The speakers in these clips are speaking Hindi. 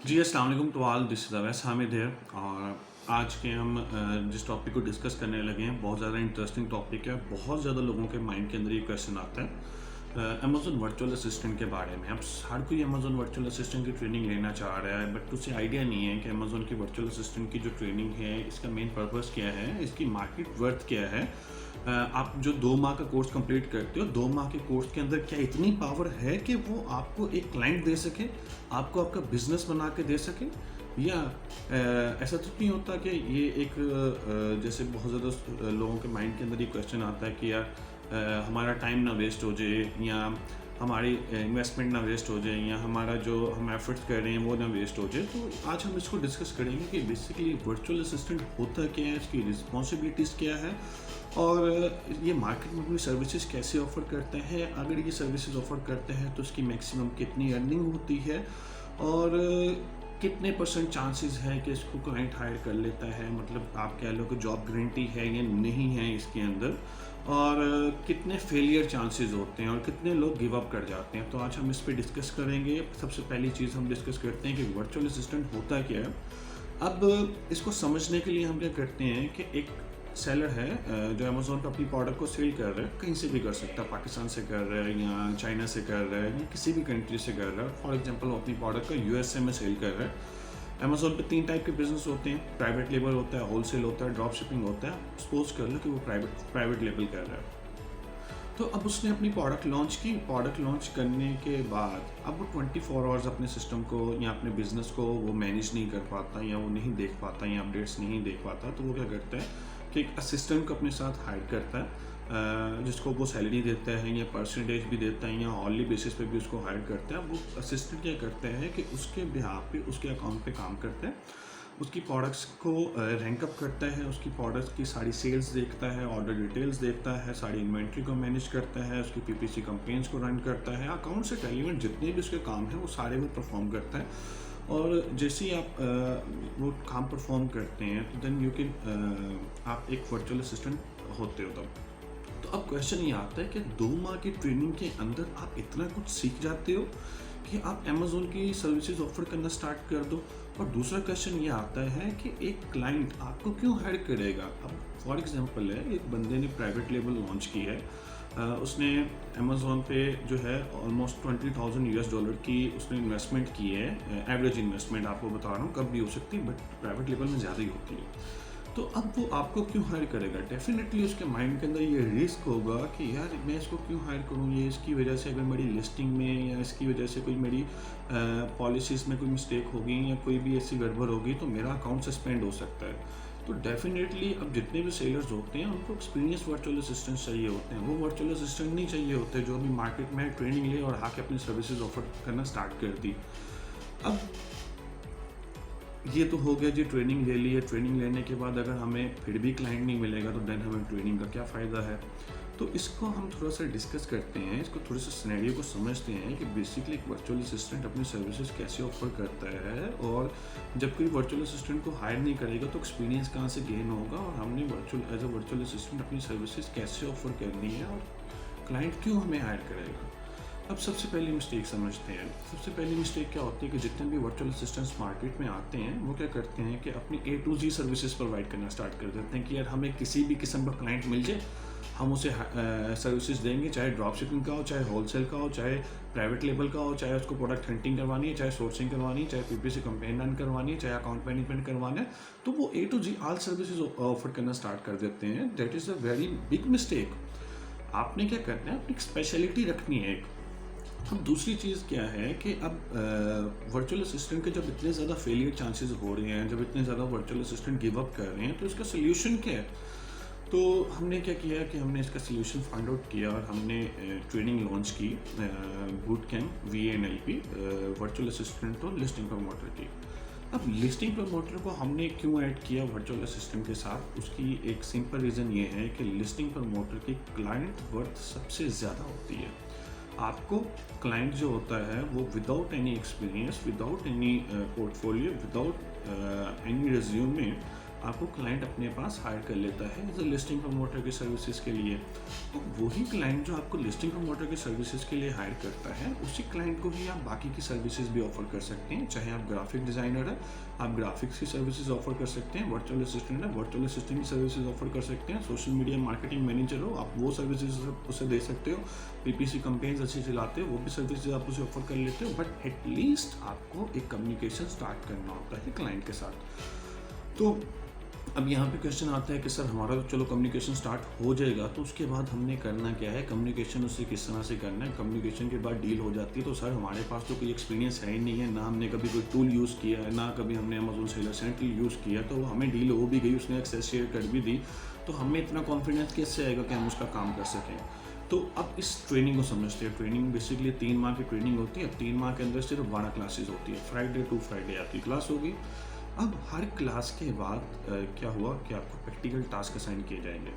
जी, अस्सलाम वालेकुम to all, this is Awais Hamid here. और आज के हम जिस टॉपिक को डिस्कस करने लगे हैं, बहुत ज़्यादा इंटरेस्टिंग टॉपिक है। बहुत ज़्यादा लोगों के माइंड के अंदर ये क्वेश्चन आता है अमेज़न वर्चुअल असिस्टेंट के बारे में। अब हर कोई अमेज़न वर्चुअल असिस्टेंट की ट्रेनिंग लेना चाह रहा है, बट उसे आइडिया नहीं है कि अमेज़न की वर्चुअल असिस्टेंट की जो ट्रेनिंग है, इसका मेन पर्पस क्या है, इसकी मार्केट वर्थ क्या है। आप जो 2 माह का कोर्स कंप्लीट करते हो, 2 माह के कोर्स के अंदर क्या इतनी पावर है कि वो आपको एक क्लाइंट दे सके, आपको आपका बिजनेस बना के दे सके? या ऐसा तो नहीं होता कि ये एक जैसे बहुत ज़्यादा लोगों के माइंड के अंदर ये क्वेश्चन आता है कि यार हमारा टाइम ना वेस्ट हो जाए, या हमारी इन्वेस्टमेंट ना वेस्ट हो जाए, या हमारा जो हम एफर्ट्स कर रहे हैं वो ना वेस्ट हो जाए। तो आज हम इसको डिस्कस करेंगे कि बेसिकली वर्चुअल असिस्टेंट होता क्या है, इसकी रिस्पॉन्सिबिलिटीज़ क्या है, और ये मार्केट में अपनी सर्विसेज कैसे ऑफ़र करते हैं। अगर ये सर्विसेज ऑफ़र करते हैं तो इसकी मैक्सिमम कितनी अर्निंग होती है, और कितने परसेंट चांसेस है कि इसको क्लाइंट हायर कर लेता है। मतलब आप कह लो कि जॉब गारंटी है या नहीं है इसके अंदर, और कितने फेलियर चांसेस होते हैं, और कितने लोग गिव अप कर जाते हैं। तो आज हम इस पे डिस्कस करेंगे। सबसे पहली चीज़ हम डिस्कस करते हैं कि वर्चुअल असिस्टेंट होता क्या है। अब इसको समझने के लिए हम क्या करते हैं कि एक सेलर है जो अमेज़न पे अपनी प्रोडक्ट को सेल कर रहा है, कहीं से भी कर सकता है, पाकिस्तान से कर रहा है या चाइना से कर रहा है या किसी भी कंट्री से कर रहा है। फॉर एग्जांपल वो अपनी प्रोडक्ट को यूएसए में सेल कर रहा है। अमेज़न पे 3 टाइप के बिज़नेस होते हैं, प्राइवेट लेबल होता है, होलसेल होता है, ड्रॉप शिपिंग होता है। सपोज़ कर लो कि वो प्राइवेट लेबल कर रहा है। तो अब उसने अपनी प्रोडक्ट लॉन्च की। प्रोडक्ट लॉन्च करने के बाद अब वो 24 आवर्स अपने सिस्टम को या अपने बिजनेस को वो मैनेज नहीं कर पाता, या वो नहीं देख पाता, या अपडेट्स नहीं देख पाता। तो वो क्या करता है कि एक असिस्टेंट को अपने साथ हायर करता है, जिसको वो सैलरी देता है या परसेंटेज भी देता है या ऑनली बेसिस पे भी उसको हायर करता है। वो असिस्टेंट क्या करता है कि उसके बिहाफ पे उसके अकाउंट पे काम करता है, उसकी प्रोडक्ट्स को रैंक अप करता है, उसकी प्रोडक्ट्स की सारी सेल्स देखता है, ऑर्डर डिटेल्स देखता है, सारी इन्वेंट्री को मैनेज करता है, उसकी पीपीसी कैंपेन्स को रन करता है, अकाउंट से रेलिवेंट जितने भी उसके काम हैं वो सारे वो परफॉर्म करता है। और जैसे ही आप वो काम परफॉर्म करते हैं तो देन यू कैन आप एक वर्चुअल असिस्टेंट होते हो तब। तो अब क्वेश्चन ये आता है कि 2 माह की ट्रेनिंग के अंदर आप इतना कुछ सीख जाते हो कि आप अमेज़न की सर्विसेज ऑफ़र करना स्टार्ट कर दो। और दूसरा क्वेश्चन ये आता है कि एक क्लाइंट आपको क्यों हायर करेगा। अब फॉर एग्जांपल है, एक बंदे ने प्राइवेट लेबल लॉन्च की है, उसने अमेज़न पे जो है ऑलमोस्ट $20,000 की उसने इन्वेस्टमेंट की है। एवरेज इन्वेस्टमेंट आपको बता रहा हूँ, कब भी हो सकती है, बट प्राइवेट लेवल में ज़्यादा ही होती है। तो अब वो आपको क्यों हायर करेगा? डेफ़िनेटली उसके माइंड के अंदर ये रिस्क होगा कि यार मैं इसको क्यों हायर करूँ? ये इसकी वजह से अगर मेरी लिस्टिंग में या इसकी वजह से कोई मेरी पॉलिसीज़ में कोई मिस्टेक होगी या कोई भी ऐसी गड़बड़ होगी तो मेरा अकाउंट सस्पेंड हो सकता है। तो डेफ़िनेटली अब जितने भी सेलर्स होते हैं उनको एक्सपीरियंस वर्चुअल असिस्टेंट चाहिए होते हैं। वो वर्चुअल असिस्टेंट नहीं चाहिए होते जो अभी मार्केट में ट्रेनिंग ले और आके अपनी सर्विसेज ऑफ़र करना स्टार्ट कर दी। अब ये तो हो गया जी, ट्रेनिंग ले ली है। ट्रेनिंग लेने के बाद अगर हमें फिर भी क्लाइंट नहीं मिलेगा तो देन हमें ट्रेनिंग का क्या फ़ायदा है। तो इसको हम थोड़ा-सा डिस्कस करते हैं, इसको थोड़ा-सा सिनेरियो को समझते हैं कि बेसिकली एक वर्चुअल असिस्टेंट अपनी सर्विसेज कैसे ऑफ़र करता है, और जब कोई वर्चुअल असिस्टेंट को हायर नहीं करेगा तो एक्सपीरियंस कहाँ से गेन होगा, और हमने एज़ अ वर्चुअल असिस्टेंट अपनी सर्विसेज कैसे ऑफ़र करनी है, और क्लाइंट क्यों हमें हायर करेगा। अब सबसे पहली मिस्टेक समझते हैं। सबसे पहली मिस्टेक क्या होती है कि जितने भी वर्चुअल असिस्टेंट्स मार्केट में आते हैं वो क्या करते हैं कि अपनी ए टू जी सर्विसेज प्रोवाइड करना स्टार्ट कर देते हैं कि यार हमें किसी भी किस्म का क्लाइंट मिल जाए, हम उसे सर्विसेज देंगे, चाहे ड्रॉप शिपिंग का हो, चाहे होलसेल का हो, चाहे प्राइवेट लेबल का हो, चाहे उसको प्रोडक्ट हंटिंग करवानी है, चाहे सोर्सिंग करवानी है, चाहे पीपीसी कैंपेन रन करवानी है, चाहे अकाउंट मैनेजमेंट करवाना है। तो वो A to Z all services offer करना स्टार्ट कर देते हैं। That is a very big mistake. आपने क्या करना है, अपनी स्पेशलिटी रखनी है एक। अब दूसरी चीज़ क्या है कि अब वर्चुअल असिस्टेंट के जब इतने ज़्यादा फेलियर चांसेस हो रहे हैं, जब इतने ज़्यादा वर्चुअल असिस्टेंट गिव अप कर रहे हैं, तो इसका सोल्यूशन क्या है। तो हमने क्या किया कि हमने इसका सोल्यूशन फाइंड आउट किया, और हमने ट्रेनिंग लॉन्च की, boot camp VANLP virtual assistant और लिस्टिंग प्रमोटर की। अब लिस्टिंग प्रमोटर को हमने क्यों ऐड किया वर्चुअल असिस्टेंट के साथ, उसकी एक सिंपल रीज़न ये है कि लिस्टिंग प्रमोटर की क्लाइंट वर्थ सबसे ज़्यादा होती है। आपको क्लाइंट जो होता है वो without any experience, without any portfolio, without any resume आपको क्लाइंट अपने पास हायर कर लेता है एज अ लिस्टिंग प्रमोटर की सर्विसेज के लिए। तो वही क्लाइंट जो आपको लिस्टिंग प्रमोटर की सर्विसेज के लिए हायर करता है, उसी क्लाइंट को ही आप बाकी की सर्विसेज भी ऑफर कर सकते हैं। चाहे आप ग्राफिक डिज़ाइनर है, आप ग्राफिक्स की सर्विसेज ऑफर कर सकते हैं। वर्चुअल असिस्टेंट है, वर्चुअल असिस्टेंट की सर्विसेज ऑफर कर सकते हैं। सोशल मीडिया मार्केटिंग मैनेजर हो, आप वो सर्विसेज उसे दे सकते हो। पीपीसी कंपेन्स अच्छी चलाते हो, वो भी सर्विसेज आप उसे ऑफर कर लेते हो। बट एटलीस्ट आपको एक कम्युनिकेशन स्टार्ट करना होता है क्लाइंट के साथ। तो अब यहाँ पे क्वेश्चन आता है कि सर हमारा तो चलो कम्युनिकेशन स्टार्ट हो जाएगा, तो उसके बाद हमने करना क्या है, कम्युनिकेशन उससे किस तरह से करना है। कम्युनिकेशन के बाद डील हो जाती है, तो सर हमारे पास तो कोई एक्सपीरियंस है ही नहीं है, ना हमने कभी कोई टूल यूज़ किया है, ना कभी हमने अमेजोन सेलर सेंट्रल यूज़ किया, तो हमें डील हो भी गई, उसने एक्सेस शेयर कर भी दी, तो हमें इतना कॉन्फिडेंस कैसे आएगा कि हम उसका काम कर सकें। तो अब इस ट्रेनिंग को समझते हैं। ट्रेनिंग बेसिकली 3 माह की ट्रेनिंग होती है। अब 3 माह के अंदर सिर्फ 12 क्लासेज होती है। फ्राइडे टू फ्राइडे आपकी क्लास होगी। अब हर क्लास के बाद क्या हुआ कि आपको प्रैक्टिकल टास्क असाइन किए जाएंगे,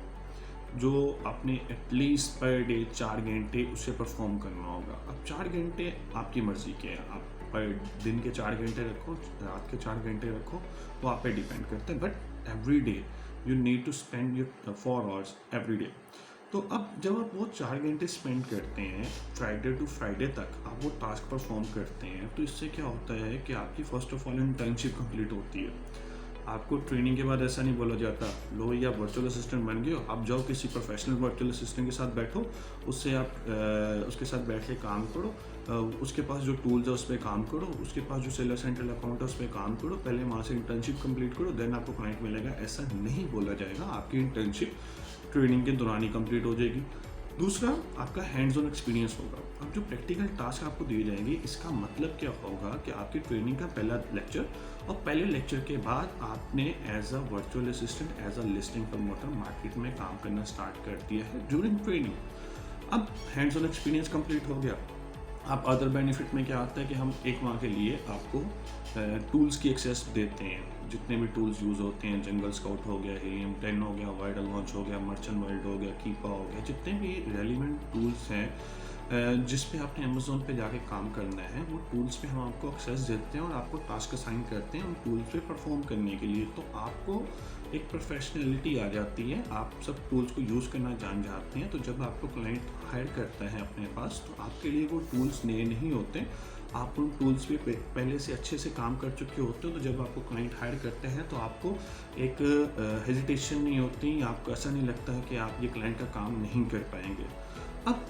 जो आपने एटलीस्ट पर डे 4 घंटे उसे परफॉर्म करना होगा। अब 4 घंटे आपकी मर्ज़ी के हैं, आप पर दिन के 4 घंटे रखो, रात के 4 घंटे रखो, वो आप पे डिपेंड करता है। But every day you need to spend your 4 hours every day. तो अब जब आप वो 4 घंटे स्पेंड करते हैं फ्राइडे टू फ्राइडे तक, आप वो टास्क परफॉर्म करते हैं, तो इससे क्या होता है कि आपकी first of all internship complete होती है। आपको ट्रेनिंग के बाद ऐसा नहीं बोला जाता लो ये आप वर्चुअल असिस्टेंट बन गए हो, आप जाओ किसी प्रोफेशनल वर्चुअल असिस्टेंट के साथ बैठो, उससे आप उसके साथ बैठ के काम करो, उसके पास जो टूल्स है उस पर काम करो, उसके पास जो सेलर सेंट्रल अकाउंट है उस पर काम करो, पहले वहाँ से इंटर्नशिप कंप्लीट करो, देन आपको क्लाइंट मिलेगा। ऐसा नहीं बोला जाएगा। आपकी इंटर्नशिप ट्रेनिंग के दौरान ही कंप्लीट हो जाएगी। दूसरा, आपका हैंड्स ऑन एक्सपीरियंस होगा। अब जो प्रैक्टिकल टास्क आपको दिए जाएंगे, इसका मतलब क्या होगा कि आपकी ट्रेनिंग का पहला लेक्चर, और पहले लेक्चर के बाद आपने as a virtual assistant, as a listing promoter market में काम करना स्टार्ट कर दिया है ड्यूरिंग ट्रेनिंग। अब हैंड्स ऑन एक्सपीरियंस कंप्लीट हो गया। अब अदर बेनिफिट में क्या आता है कि हम एक माह के लिए आपको टूल्स की एक्सेस देते हैं। जितने भी टूल्स यूज़ होते हैं, जंगल स्काउट हो गया, हीलियम 10 हो गया, वाइडल लॉन्च हो गया, मर्चेंट वर्ल्ड हो गया, कीपा हो गया, जितने भी रेलिवेंट टूल्स हैं जिस पे आपने अमेजोन पे जाके काम करना है, वो टूल्स पे हम आपको एक्सेस देते हैं और आपको टास्क असाइन करते हैं उन टूल्स पे परफॉर्म करने के लिए। तो आपको एक प्रोफेशनलिटी आ जाती है, आप सब टूल्स को यूज़ करना जान जाते हैं। तो जब आपको क्लाइंट हायर करता है अपने पास, तो आपके लिए वो टूल्स नए नहीं होते, आप उन टूल्स पे पहले से अच्छे से काम कर चुके होते हो। तो जब आपको क्लाइंट हायर करते हैं तो आपको एक हेजिटेशन नहीं होती, आपको ऐसा नहीं लगता है कि आप ये क्लाइंट का काम नहीं कर पाएंगे। अब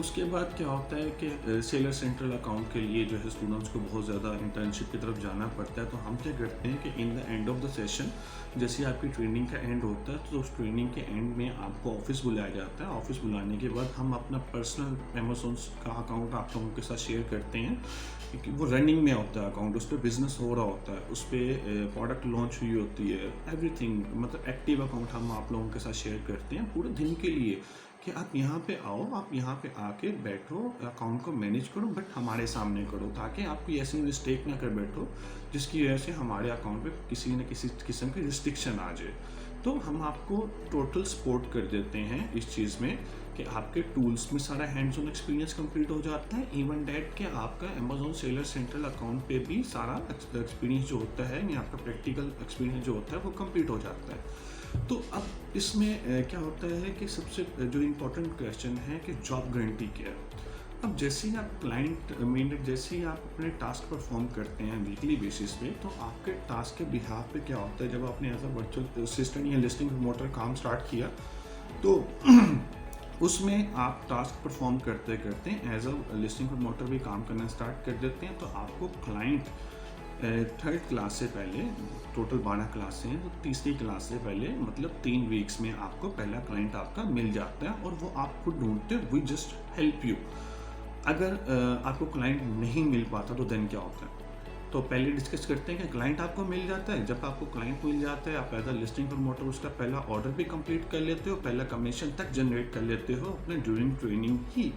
उसके बाद क्या होता है कि सेलर सेंट्रल अकाउंट के लिए जो है स्टूडेंट्स को बहुत ज़्यादा इंटर्नशिप की तरफ जाना पड़ता है। तो हम क्या करते हैं कि in the end of the session, जैसे आपकी ट्रेनिंग का एंड होता है, तो उस ट्रेनिंग के एंड में आपको ऑफिस बुलाया जाता है। ऑफिस बुलाने के बाद हम अपना पर्सनल अमेजोन का अकाउंट आप लोगों के साथ शेयर करते हैं, क्योंकि वो रनिंग में होता है अकाउंट, उस पर बिजनेस हो रहा होता है, उस पर प्रोडक्ट लॉन्च हुई होती है, एवरीथिंग, मतलब एक्टिव अकाउंट हम आप लोगों के साथ शेयर करते हैं पूरे दिन के लिए कि आप यहाँ पे आओ, आप यहाँ पे आके बैठो, अकाउंट को मैनेज करो, बट हमारे सामने करो, ताकि आप कोई ऐसी मिस्टेक ना कर बैठो जिसकी वजह से हमारे अकाउंट पे किसी न किसी किस्म की रिस्ट्रिक्शन आ जाए। तो हम आपको टोटल सपोर्ट कर देते हैं इस चीज़ में कि आपके टूल्स में सारा हैंड्स ऑन एक्सपीरियंस कंप्लीट हो जाता है। इवन डैट कि आपका अमेजोन सेलर सेंट्रल अकाउंट पे भी सारा एक्सपीरियंस जो होता है, या आपका प्रैक्टिकल एक्सपीरियंस जो होता है, वो कंप्लीट हो जाता है। तो अब इसमें क्या होता है कि सबसे जो इम्पोर्टेंट क्वेश्चन है कि जॉब गारंटी क्या है। अब जैसे ही आप क्लाइंट जैसे ही आप अपने टास्क परफॉर्म करते हैं वीकली बेसिस पे, तो आपके टास्क के बिहाफ पे क्या होता है, जब आपने एज अ वर्चुअल असिस्टेंट या लिस्टिंग प्रमोटर काम स्टार्ट किया, तो उसमें आप टास्क परफॉर्म करते करते एज अ लिस्टिंग प्रमोटर भी काम करना स्टार्ट कर देते हैं। तो आपको क्लाइंट थर्ड क्लास से पहले, टोटल 12 क्लासें हैं, तो तीसरी क्लास से पहले मतलब 3 वीक्स में आपको पहला क्लाइंट आपका मिल जाता है, और वो आपको ढूंढते हैं, वी जस्ट हेल्प यू। अगर आपको क्लाइंट नहीं मिल पाता तो देन क्या होता है, तो पहले डिस्कस करते हैं कि क्लाइंट आपको मिल जाता है। जब आपको क्लाइंट मिल जाता है, आप एज अ लिस्टिंग प्रमोटर उसका पहला ऑर्डर भी कंप्लीट कर लेते हो, पहला कमीशन तक जनरेट कर लेते हो अपने ड्यूरिंग ट्रेनिंग ही।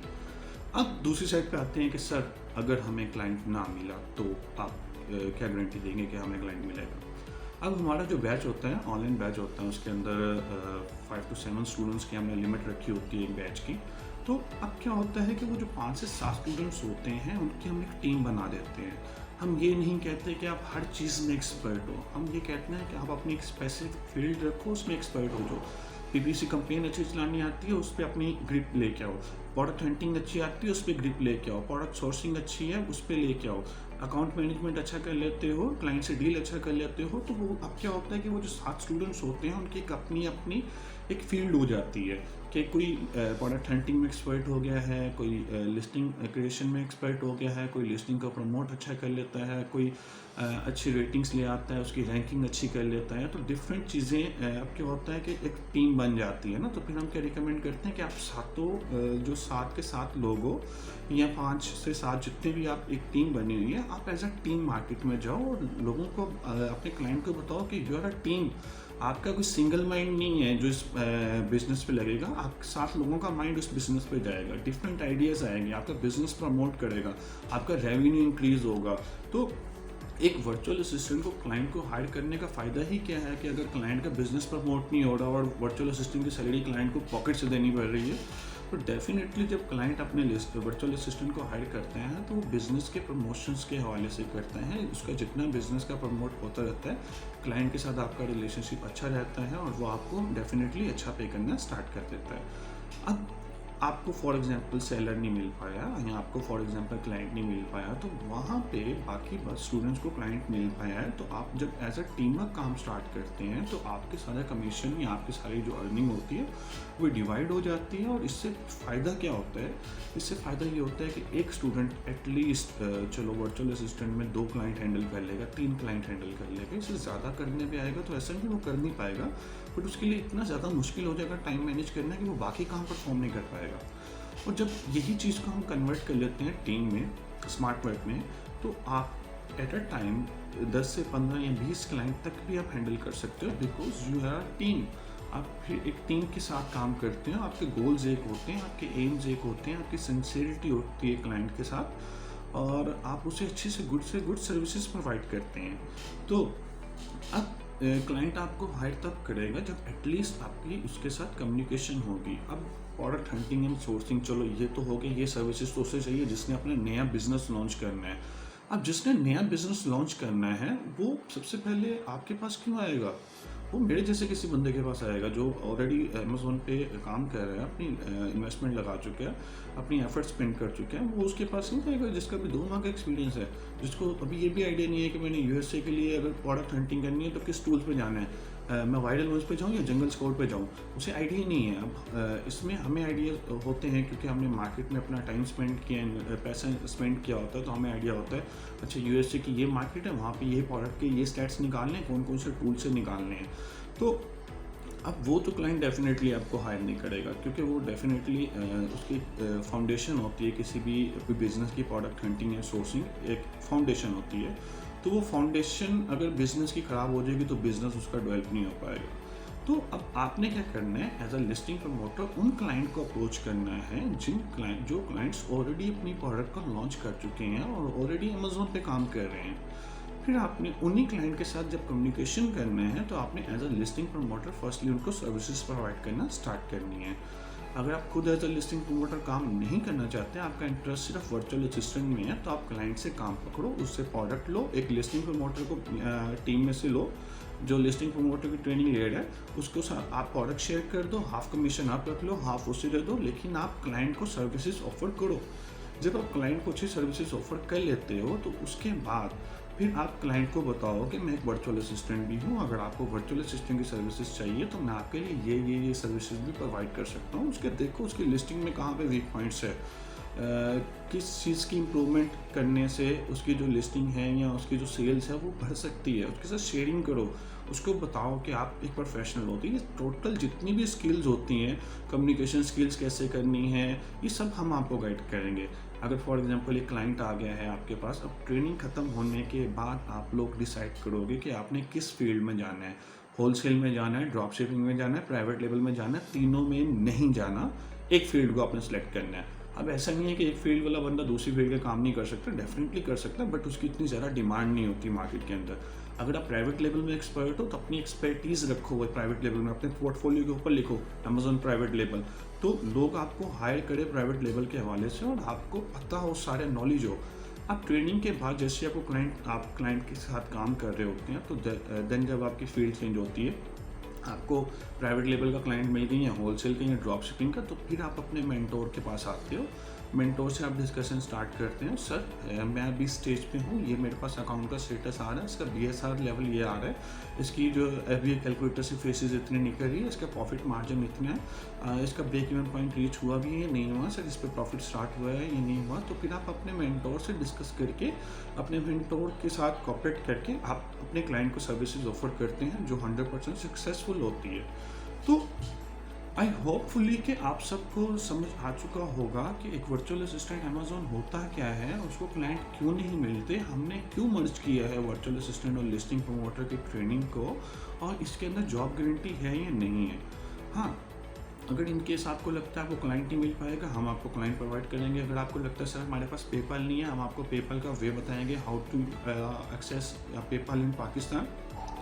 अब दूसरी साइड पे आते हैं कि सर अगर हमें क्लाइंट ना मिला तो आप क्या गारंटी देंगे कि हमें क्लाइंट मिलेगा। अब हमारा जो बैच होता है, ऑनलाइन बैच होता है, उसके अंदर 5 to 7 स्टूडेंट्स की हमने लिमिट रखी होती है एक बैच की। तो अब क्या होता है कि वो जो 5 से 7 स्टूडेंट्स होते हैं, उनकी हम एक टीम बना देते हैं। हम ये नहीं कहते कि आप हर चीज़ में एक्सपर्ट हो, हम ये कहते हैं कि आप अपनी एक स्पेसिफिक फील्ड रखो, उसमें एक्सपर्ट हो जाओ। पीपीसी कंपेन अच्छी चलानी आती है, उस पर अपनी ग्रिप लेके आओ। प्रोडक्ट हंटिंग अच्छी आती है, उस पर ग्रिप लेके आओ। प्रोडक्ट सोर्सिंग अच्छी है, उस पर लेके आओ। अकाउंट मैनेजमेंट अच्छा कर लेते हो, क्लाइंट से डील अच्छा कर लेते हो, तो वो अब क्या होता है कि वो जो 7 स्टूडेंट्स होते हैं उनकी एक अपनी अपनी एक फील्ड हो जाती है कि कोई प्रोडक्ट हंटिंग में एक्सपर्ट हो गया है, कोई लिस्टिंग क्रिएशन में एक्सपर्ट हो गया है, कोई लिस्टिंग को प्रमोट अच्छा कर लेता है, कोई अच्छी रेटिंग्स ले आता है, उसकी रैंकिंग अच्छी कर लेता है। तो डिफरेंट चीज़ें अब क्या होता है कि एक टीम बन जाती है ना, तो फिर हम क्या रिकमेंड करते हैं कि आप सातों जो 7 के 7 लोग हो या 5 से 7 जितने भी आप एक टीम बनी हुई है, आप एज अ टीम मार्केट में जाओ और लोगों को अपने क्लाइंट को बताओ कि यू आर अ टीम। आपका कोई सिंगल माइंड नहीं है जो इस बिजनेस पे लगेगा, आप 7 लोगों का माइंड उस बिजनेस पे जाएगा, डिफरेंट आइडियाज़ आएंगे, आपका बिजनेस प्रमोट करेगा, आपका रेवेन्यू इंक्रीज होगा। तो एक वर्चुअल असिस्टेंट को क्लाइंट को हायर करने का फ़ायदा ही क्या है कि अगर क्लाइंट का बिजनेस प्रमोट नहीं हो रहा और वर्चुअल असिस्टेंट की सैलरी क्लाइंट को पॉकेट से देनी पड़ रही है, तो डेफिनेटली जब क्लाइंट अपने लिस्ट वर्चुअल असिस्टेंट को हायर करते हैं तो वो बिज़नेस के प्रमोशंस के हवाले से करते हैं। उसका जितना बिज़नेस का प्रमोट होता रहता है, क्लाइंट के साथ आपका रिलेशनशिप अच्छा रहता है और वो आपको डेफिनेटली अच्छा पे करना स्टार्ट कर देता है। अब आपको फॉर एग्जांपल सेलर नहीं मिल पाया या आपको फॉर एग्जांपल क्लाइंट नहीं मिल पाया, तो वहाँ पे बाकी बस स्टूडेंट्स को क्लाइंट मिल पाया है, तो आप जब एज अ टीम का काम स्टार्ट करते हैं तो आपके सारे कमीशन या आपकी सारी जो अर्निंग होती है वो डिवाइड हो जाती है। और इससे फ़ायदा क्या होता है, इससे फ़ायदा ये होता है कि एक स्टूडेंट एटलीस्ट चलो वर्चुअल असिस्टेंट में 2 क्लाइंट हैंडल कर लेगा, 3 क्लाइंट हैंडल कर लेगा, इससे ज़्यादा करने पे आएगा तो ऐसा नहीं वो कर नहीं पाएगा, बट उसके लिए इतना ज़्यादा मुश्किल हो जाएगा टाइम मैनेज करना कि वो बाकी काम परफॉर्म नहीं कर पाएगा। और जब यही चीज़ को हम कन्वर्ट कर लेते हैं टीम में, स्मार्ट वर्क में, तो आप एट अ टाइम 10 से 15 या 20 क्लाइंट तक भी आप हैंडल कर सकते हो, बिकॉज यू आर टीम। आप फिर एक टीम के साथ काम करते हैं, आपके गोल्स एक होते हैं, आपके एम्स एक होते हैं, आपकी सिंसियरिटी होती है क्लाइंट के साथ, और आप उसे अच्छे से गुड सर्विसेज प्रोवाइड करते हैं। तो अब क्लाइंट आपको हायर तब करेगा जब एटलीस्ट आपकी उसके साथ कम्युनिकेशन होगी। अब प्रोडक्ट हंटिंग एंड सोर्सिंग चलो ये तो हो गई, ये सर्विसेज तो उसे चाहिए जिसने अपना नया बिजनेस लॉन्च करना है। अब जिसने नया बिजनेस लॉन्च करना है वो सबसे पहले आपके पास क्यों आएगा, वो मेरे जैसे किसी बंदे के पास आएगा जो ऑलरेडी अमेज़ोन पे काम कर रहा है, अपनी इन्वेस्टमेंट लगा चुका है, अपनी एफर्ट स्पेंड कर चुके हैं। वो उसके पास नहीं जाएगा जिसका भी 2 माह का एक्सपीरियंस है, जिसको अभी ये भी आइडिया नहीं है कि मैंने यूएसए के लिए अगर प्रोडक्ट हंटिंग करनी है तो किस टूल्स पे जाना है, मैं वायरल न्यूज़ पे जाऊँ या जंगल स्काउट पे जाऊँ, उसे आइडिया नहीं है। अब इसमें हमें आइडिया होते हैं क्योंकि हमने मार्केट में अपना टाइम स्पेंड किया, पैसा स्पेंड किया होता है, तो हमें आइडिया होता है अच्छा यूएसए की ये मार्केट है, वहाँ पे ये प्रोडक्ट के ये स्टैट्स निकालने हैं, कौन कौन से टूल से निकालने हैं। तो अब वो तो क्लाइंट डेफिनेटली आपको हायर नहीं करेगा क्योंकि वो डेफिनेटली उसकी फाउंडेशन होती है, किसी भी बिजनेस की प्रोडक्ट हंटिंग या सोर्सिंग एक फाउंडेशन होती है। तो वो फाउंडेशन अगर बिजनेस की ख़राब हो जाएगी तो बिजनेस उसका डेवलप नहीं हो पाएगा। तो अब आपने क्या करना है, एज अ लिस्टिंग प्रमोटर उन क्लाइंट को अप्रोच करना है जो क्लाइंट्स ऑलरेडी अपनी प्रोडक्ट को लॉन्च कर चुके हैं और ऑलरेडी अमेज़ोन पे काम कर रहे हैं। फिर आपने उन्हीं क्लाइंट के साथ जब कम्युनिकेशन करना है तो आपने as a listing promoter firstly उनको सर्विसेज प्रोवाइड करना स्टार्ट करनी है। अगर आप खुद एज अ लिस्टिंग प्रमोटर काम नहीं करना चाहते, आपका इंटरेस्ट सिर्फ वर्चुअल असिस्टेंट में है, तो आप क्लाइंट से काम पकड़ो, उससे प्रोडक्ट लो, एक लिस्टिंग प्रमोटर को टीम में से लो जो लिस्टिंग प्रमोटर की ट्रेनिंग ले रहा है, उसको आप प्रोडक्ट शेयर कर दो, हाफ कमीशन आप रख लो, हाफ उसे दे दो, लेकिन आप क्लाइंट को सर्विसेज ऑफर करो। जब आप क्लाइंट को अच्छी सर्विसेज ऑफर कर लेते हो तो उसके बाद फिर आप क्लाइंट को बताओ कि मैं एक वर्चुअल असिस्टेंट भी हूँ, अगर आपको वर्चुअल असिस्टेंट की सर्विसेज चाहिए तो मैं आपके लिए ये सर्विसेज भी प्रोवाइड कर सकता हूँ। उसके देखो उसकी लिस्टिंग में कहाँ पे वीक पॉइंट्स है, किस चीज़ की इम्प्रूवमेंट करने से उसकी जो लिस्टिंग है या उसकी जो सेल्स है वो बढ़ सकती है, उसके साथ शेयरिंग करो, उसको बताओ कि आप एक प्रोफेशनल होती है। टोटल जितनी भी स्किल्स होती हैं, कम्युनिकेशन स्किल्स कैसे करनी है, ये सब हम आपको गाइड करेंगे। अगर फॉर एग्जांपल एक क्लाइंट आ गया है आपके पास, अब ट्रेनिंग ख़त्म होने के बाद आप लोग डिसाइड करोगे कि आपने किस फील्ड में जाना है, होलसेल में जाना है, ड्रॉप शिपिंग में जाना है, प्राइवेट लेवल में जाना है, तीनों में नहीं जाना, एक फील्ड को आपने सेलेक्ट करना है। अब ऐसा नहीं है कि एक फील्ड वाला बंदा दूसरी फील्ड का काम नहीं कर सकता, डेफिनेटली कर सकता है, बट उसकी इतनी ज़्यादा डिमांड नहीं होती मार्केट के अंदर। अगर आप प्राइवेट लेवल में एक्सपर्ट हो तो अपनी एक्सपर्टीज़ रखो वो प्राइवेट लेवल में, अपने पोर्टफोलियो के ऊपर लिखो अमेज़न प्राइवेट लेवल, तो लोग आपको हायर करें प्राइवेट लेवल के हवाले से और आपको पता हो, सारे नॉलेज हो आप ट्रेनिंग के बाद जैसे आप क्लाइंट के साथ काम कर रहे होते हैं, तो देन जब आपकी फील्ड चेंज होती है, आपको प्राइवेट लेवल का क्लाइंट मिल गई या होलसेल का या ड्रॉप शिपिंग का, तो फिर आप अपने मेंटोर के पास आते हो। मेंटोर से आप डिस्कशन स्टार्ट करते हैं, सर मैं अभी स्टेज पे हूँ, ये मेरे पास अकाउंट का स्टेटस आ रहा है, इसका BSR लेवल ये आ रहा है, इसकी जो FBA कैलकुलेटर से फेसेस इतनी निकल रही है, इसका प्रॉफिट मार्जिन इतना है, इसका ब्रेक इवन पॉइंट रीच हुआ भी है नहीं हुआ, सर इस पर प्रॉफिट स्टार्ट हुआ है ये नहीं हुआ। तो फिर आप अपने मेंटोर से डिस्कस करके, अपने मेंटोर के साथ कॉपरेट करके आप अपने क्लाइंट को सर्विसेज ऑफर करते हैं जो 100% सक्सेसफुल होती है। तो आई होपफुली कि आप सबको समझ आ चुका होगा कि एक वर्चुअल असिस्टेंट अमेजोन होता क्या है, उसको क्लाइंट क्यों नहीं मिलते, हमने क्यों मर्ज किया है वर्चुअल असिस्टेंट और लिस्टिंग प्रमोटर की ट्रेनिंग को, और इसके अंदर जॉब गारंटी है या नहीं है। हाँ, अगर इनकेस आपको लगता है आपको क्लाइंट नहीं मिल पाएगा, हम आपको क्लाइंट प्रोवाइड करेंगे। अगर आपको लगता है सर हमारे पास पेपल नहीं है, हम आपको पेपल का वे बताएंगे, हाउ टू एक्सेस पेपल इन पाकिस्तान।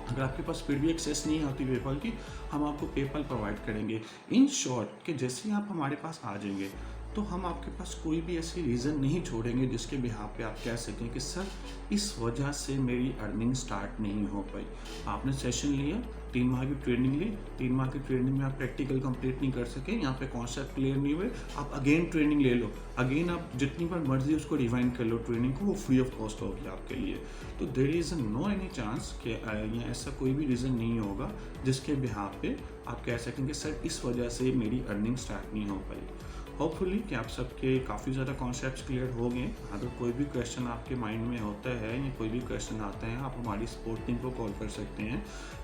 अगर आपके पास फिर भी एक्सेस नहीं होती पेपल की, हम आपको पेपल प्रोवाइड करेंगे। इन शॉर्ट कि जैसे ही आप हमारे पास आ जाएंगे, तो हम आपके पास कोई भी ऐसी रीज़न नहीं छोड़ेंगे जिसके बिहाफ पे आप कह सकें कि सर इस वजह से मेरी अर्निंग स्टार्ट नहीं हो पाई। आपने सेशन लिया, 3 माह की ट्रेनिंग ली, 3 माह की ट्रेनिंग में आप प्रैक्टिकल कंप्लीट नहीं कर सके, यहाँ पे कॉन्सेप्ट क्लियर नहीं हुए, आप अगेन ट्रेनिंग ले लो, अगेन आप जितनी बार मर्जी उसको रिवाइंड कर लो ट्रेनिंग को, वो फ्री ऑफ कॉस्ट होगी आपके लिए। तो there is no any chance कि या ऐसा कोई भी रीज़न नहीं होगा जिसके बिहाफ पे आप कह सकेंगे सर इस वजह से मेरी अर्निंग स्टार्ट नहीं हो पाई। होपफुली कि आप सबके काफ़ी ज़्यादा कॉन्सेप्ट्स क्लियर हो गए। अगर कोई भी क्वेश्चन आपके माइंड में होता है या कोई भी क्वेश्चन आता है, आप हमारी सपोर्ट टीम को कॉल कर सकते हैं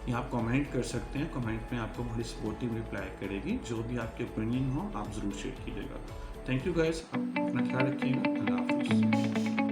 या आप कमेंट कर सकते हैं। कमेंट में आपको हमारी सपोर्ट टीम रिप्लाई करेगी। जो भी आपके ओपिनियन हो आप ज़रूर शेयर कीजिएगा। थैंक यू गाइस, अपना ख्याल रखिएगा। अल्लाह हाफिज़।